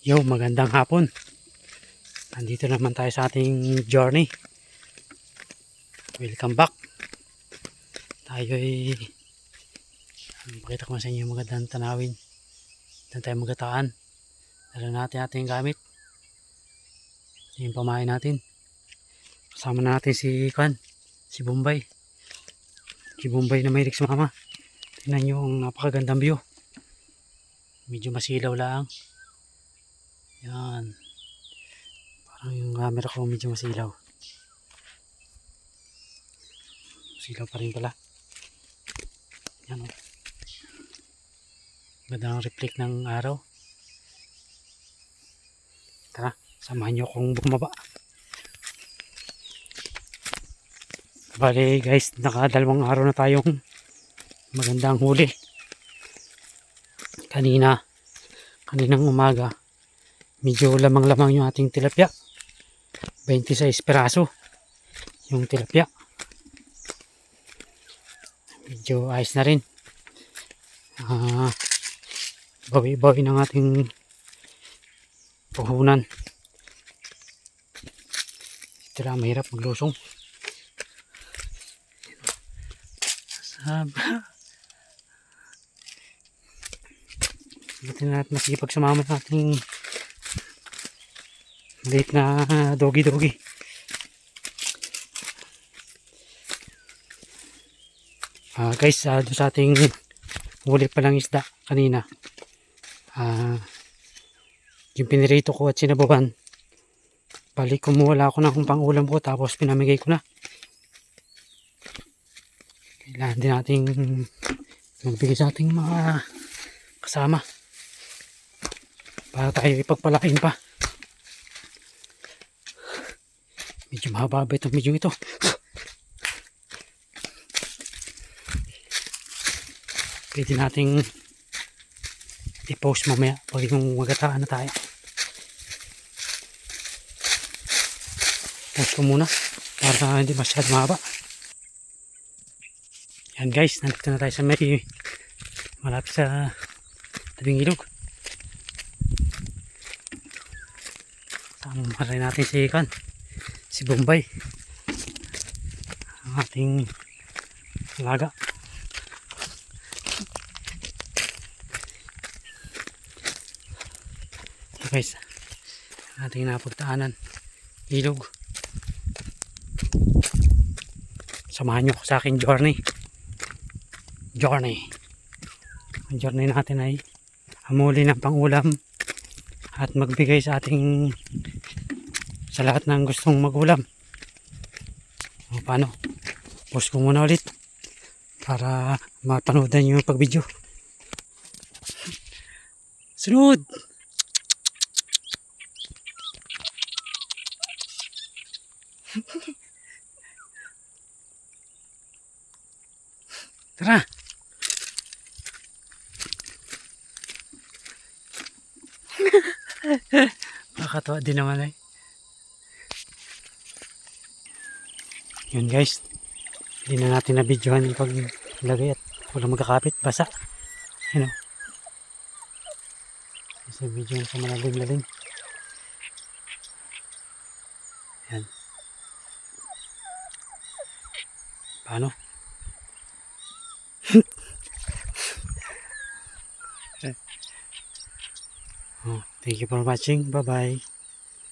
Yo, magandang hapon. Nandito naman tayo sa ating journey. Welcome back. Tayo ay pakita ko sa inyo magandang tanawin. Doon tayo magataan. Dala natin ating gamit. Yung pamain natin. Kasama natin si Bombay. Si Bombay na mahilig sa mama. Tingnan nyo ang napakagandang view. Medyo masilaw lang. Yan. Parang yung camera ko medyo masilaw. Masilaw pa rin pala. Yan o. Ganda ng reflect ng araw. Tara, samahan nyo akong bumaba. Bale guys, nakadalawang araw na tayong magandang huli. Kaninang umaga, medyo lamang-lamang yung ating tilapia. 26 peraso yung tilapia. Medyo ayos na rin. Bawi-bawi ng ating puhunan. Ito lang, mahirap maglusong. Buti na natin masipag sumama sa ating maliit na dogi-dogi. Guys, doon sa ating huli palang isda kanina, yung pinirito ko at sinabawan, balik kumuha ako ng pang-ulam ko tapos pinamigay ko na. Kailangan din nating magbigay sa ating mga kasama para tayo ipagpalain pa. Medyo mahaba itong medyo ito. Pwede nating i-post mamaya pag yung magataan na tayo. Post ko muna para hindi masyad mahaba. Yan guys, nandito na tayo sa may malapit sa tabing ilog. Sama rin natin si Bombay, ang ating alaga. So guys, ating napagtaanan ilog. Samahan nyo sa aking journey. Ang journey natin ay hamuli ng pangulam at magbigay sa lahat ng gustong magulam. O paano? Post ko muna ulit para mapanood nyo yung pag-video. Sunod! Tara! Nakakatawa din naman eh. Yun guys, hindi na natin na-videohan yung paglagay at walang magkakapit, basa. Yun o. Kasi video sa malalim-lalim. Yan. Paano? Thank you for watching. Bye bye.